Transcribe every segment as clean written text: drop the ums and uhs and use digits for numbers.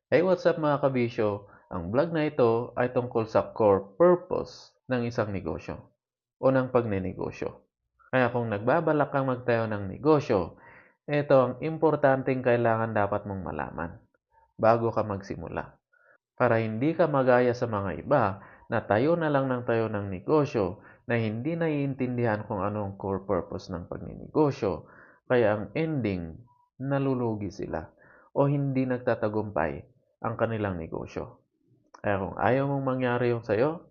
Hey, what's up mga kabisyo? Ang vlog na ito ay tungkol sa core purpose ng isang negosyo o ng pagnenegosyo. Kaya kung nagbabalak kang magtayo ng negosyo, ito ang importanteng kailangan dapat mong malaman bago ka magsimula. Para hindi ka magaya sa mga iba na tayo na lang ng tayo ng negosyo na hindi naiintindihan kung ano ang core purpose ng pagnenegosyo, kaya ang ending, nalulugi sila o hindi nagtatagumpay ang kanilang negosyo. Kaya kung ayaw mong mangyari yung sa'yo,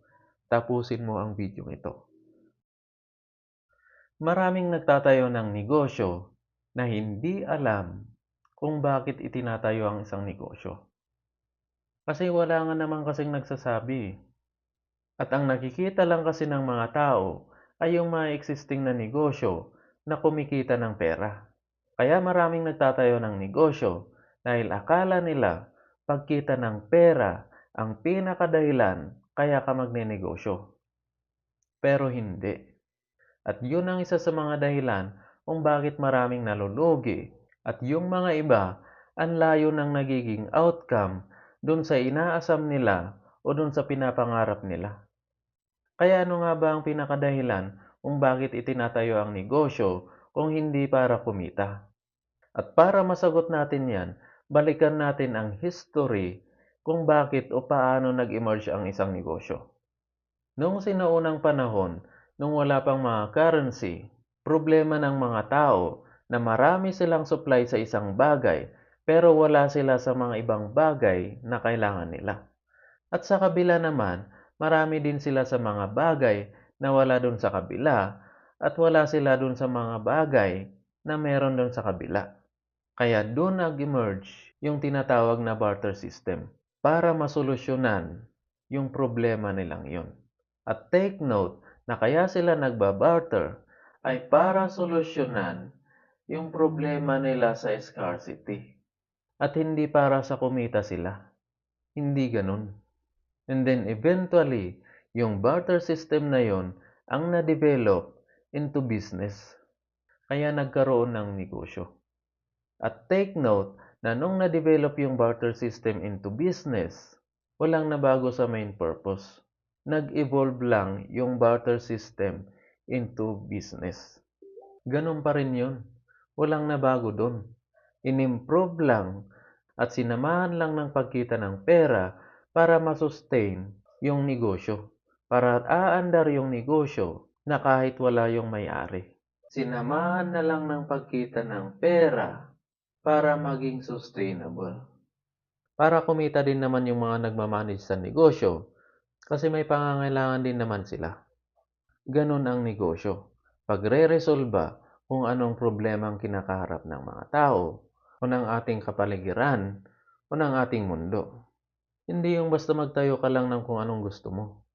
tapusin mo ang video ito. Maraming nagtatayo ng negosyo na hindi alam kung bakit itinatayo ang isang negosyo. Kasi wala nga naman kasing nagsasabi. At ang nakikita lang kasi ng mga tao ay yung mga existing na negosyo na kumikita ng pera. Kaya maraming nagtatayo ng negosyo dahil akala nila pagkita ng pera ang pinakadahilan kaya ka magnenegosyo. Pero hindi. At yun ang isa sa mga dahilan kung bakit maraming nalulugi at yung mga iba ang layo ng nagiging outcome dun sa inaasam nila o dun sa pinapangarap nila. Kaya ano nga ba ang pinakadahilan kung bakit itinatayo ang negosyo kung hindi para kumita? At para masagot natin yan, balikan natin ang history kung bakit o paano nag-emerge ang isang negosyo. Noong sinaunang panahon, nung wala pang mga currency, problema ng mga tao na marami silang supply sa isang bagay pero wala sila sa mga ibang bagay na kailangan nila. At sa kabila naman, marami din sila sa mga bagay na wala dun sa kabila at wala sila dun sa mga bagay na meron dun sa kabila. Kaya dun nag-emerge yung tinatawag na barter system para masolusyonan yung problema nilang yun. At take note na kaya sila nagbabarter ay para solusyonan yung problema nila sa scarcity. At hindi para sa kumita sila. Hindi ganun. And then eventually, yung barter system na yon ang na-develop into business. Kaya nagkaroon ng negosyo. At take note na nung na-develop yung barter system into business, walang nabago sa main purpose. Nag-evolve lang yung barter system into business. Ganun pa rin yun. Walang nabago dun. In-improve lang at sinamahan lang ng pagkita ng pera para masustain yung negosyo. Para aandar yung negosyo na kahit wala yung may-ari. Sinamahan na lang ng pagkita ng pera para maging sustainable. Para kumita din naman yung mga nagmamanage sa negosyo kasi may pangangailangan din naman sila. Ganun ang negosyo. Pagre-resolba kung anong problema ang kinakaharap ng mga tao o ng ating kapaligiran o ng ating mundo. Hindi yung basta magtayo ka lang ng kung anong gusto mo.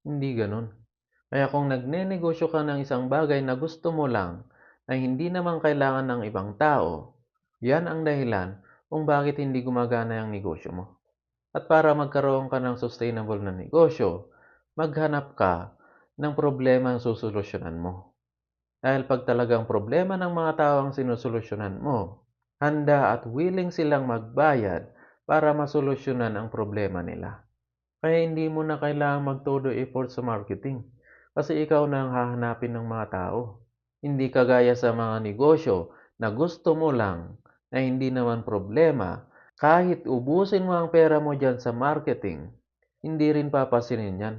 Hindi ganun. Kaya kung nagnenegosyo ka ng isang bagay na gusto mo lang na hindi naman kailangan ng ibang tao, yan ang dahilan kung bakit hindi gumagana ang negosyo mo. At para magkaroon ka ng sustainable na negosyo, maghanap ka ng problema ang susolusyonan mo. Dahil pag talagang problema ng mga tao ang sinusolusyonan mo, handa at willing silang magbayad para masolusyonan ang problema nila. Kaya hindi mo na kailangang magtodo effort sa marketing kasi ikaw na ang hahanapin ng mga tao. Hindi kagaya sa mga negosyo na gusto mo lang na hindi naman problema, kahit ubusin mo ang pera mo dyan sa marketing, hindi rin papasinin yan.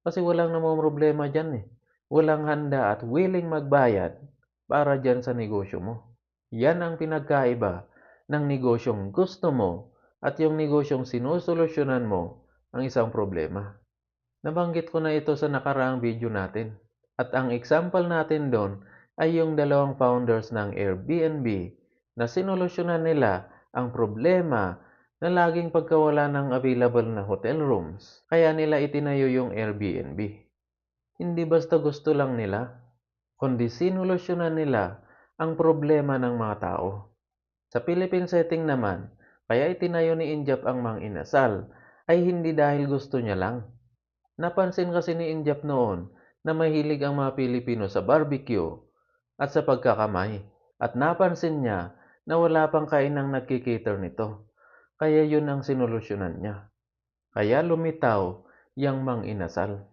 Kasi walang namang problema dyan eh. Walang handa at willing magbayad para dyan sa negosyo mo. Yan ang pinagkaiba ng negosyong gusto mo at yung negosyong sinusolusyonan mo ang isang problema. Nabanggit ko na ito sa nakaraang video natin. At ang example natin doon ay yung dalawang founders ng Airbnb na sinolusyonan nila ang problema na laging pagkawala ng available na hotel rooms. Kaya nila itinayo yung Airbnb. Hindi basta gusto lang nila, kundi sinolusyonan nila ang problema ng mga tao. Sa Philippine setting naman, kaya itinayo ni Injap ang Mang Inasal ay hindi dahil gusto niya lang. Napansin kasi ni Injap noon na mahilig ang mga Pilipino sa barbecue at sa pagkakamay. At napansin niya na wala pang kainang nagkikater nito. Kaya yun ang sinolusyonan niya. Kaya lumitaw yang mang-inasal.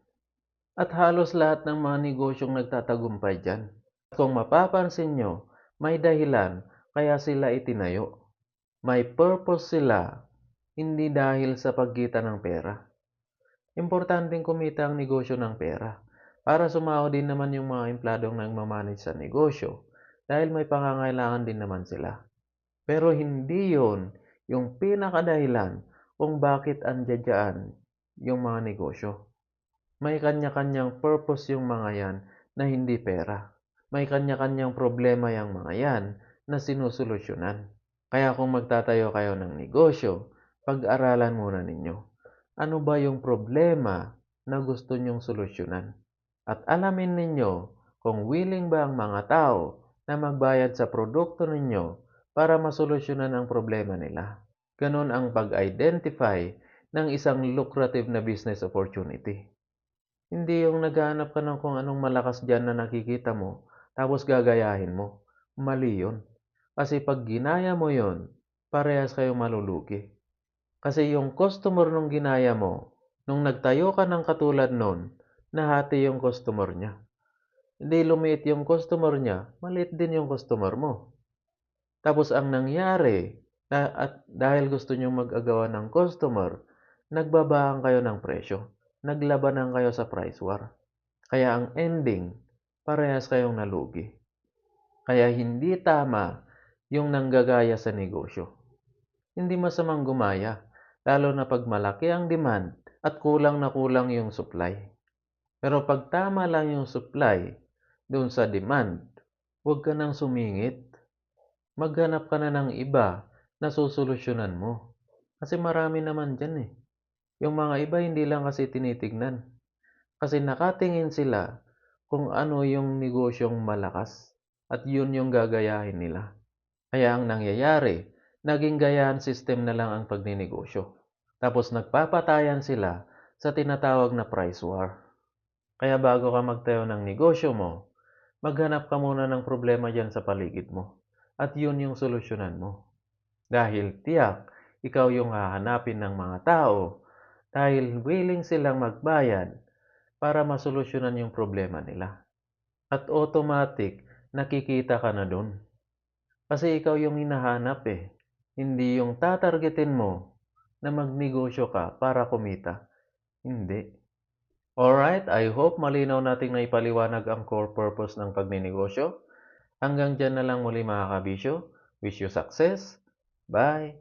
At halos lahat ng mga negosyong nagtatagumpay dyan. Kung mapapansin nyo, may dahilan kaya sila itinayo. May purpose sila, hindi dahil sa pagkita ng pera. Importanteng kumita ang negosyo ng pera para sumahod din naman yung mga empladong nagmamanage sa negosyo dahil may pangangailangan din naman sila. Pero hindi yon yung pinakadahilan kung bakit andiyan yung mga negosyo. May kanya-kanyang purpose yung mga yan na hindi pera. May kanya-kanyang problema yung mga yan na sinusolusyonan. Kaya kung magtatayo kayo ng negosyo, pag-aralan muna ninyo. Ano ba yung problema na gusto nyong solusyonan? At alamin ninyo kung willing ba ang mga tao na magbayad sa produkto ninyo para masolusyonan ang problema nila. Ganon ang pag-identify ng isang lucrative na business opportunity. Hindi yung naghahanap ka ng kung anong malakas dyan na nakikita mo, tapos gagayahin mo. Mali yun. Kasi pag ginaya mo yun, parehas kayong malulugi. Kasi yung customer nung ginaya mo, nung nagtayo ka ng katulad nun, nahati yung customer niya. Hindi lumiit yung customer niya, maliit din yung customer mo. Tapos ang nangyari, at dahil gusto nyo mag-agawan ng customer, nagbabahan kayo ng presyo. Naglabanan kayo sa price war. Kaya ang ending, parehas kayong nalugi. Kaya hindi tama yung nanggagaya sa negosyo. Hindi masamang gumaya, lalo na pag malaki ang demand at kulang na kulang yung supply. Pero pag tama lang yung supply doon sa demand, huwag ka nang sumingit. Maghanap ka na ng iba na susolusyonan mo. Kasi marami naman dyan eh. Yung mga iba hindi lang kasi tinitignan. Kasi nakatingin sila kung ano yung negosyong malakas at yun yung gagayahin nila. Kaya ang nangyayari, naging gayahan system na lang ang pagninegosyo. Tapos nagpapatayan sila sa tinatawag na price war. Kaya bago ka magtayo ng negosyo mo, maghanap ka muna ng problema dyan sa paligid mo. At yun yung solusyonan mo. Dahil tiyak, ikaw yung hahanapin ng mga tao dahil willing silang magbayad para masolusyonan yung problema nila. At automatic, nakikita ka na dun. Kasi ikaw yung hinahanap eh. Hindi yung tatargetin mo na magnegosyo ka para kumita. Hindi. Alright, I hope malinaw nating naipaliwanag ang core purpose ng pagninegosyo. Hanggang dyan na lang muli mga kabisyo. Wish you success. Bye!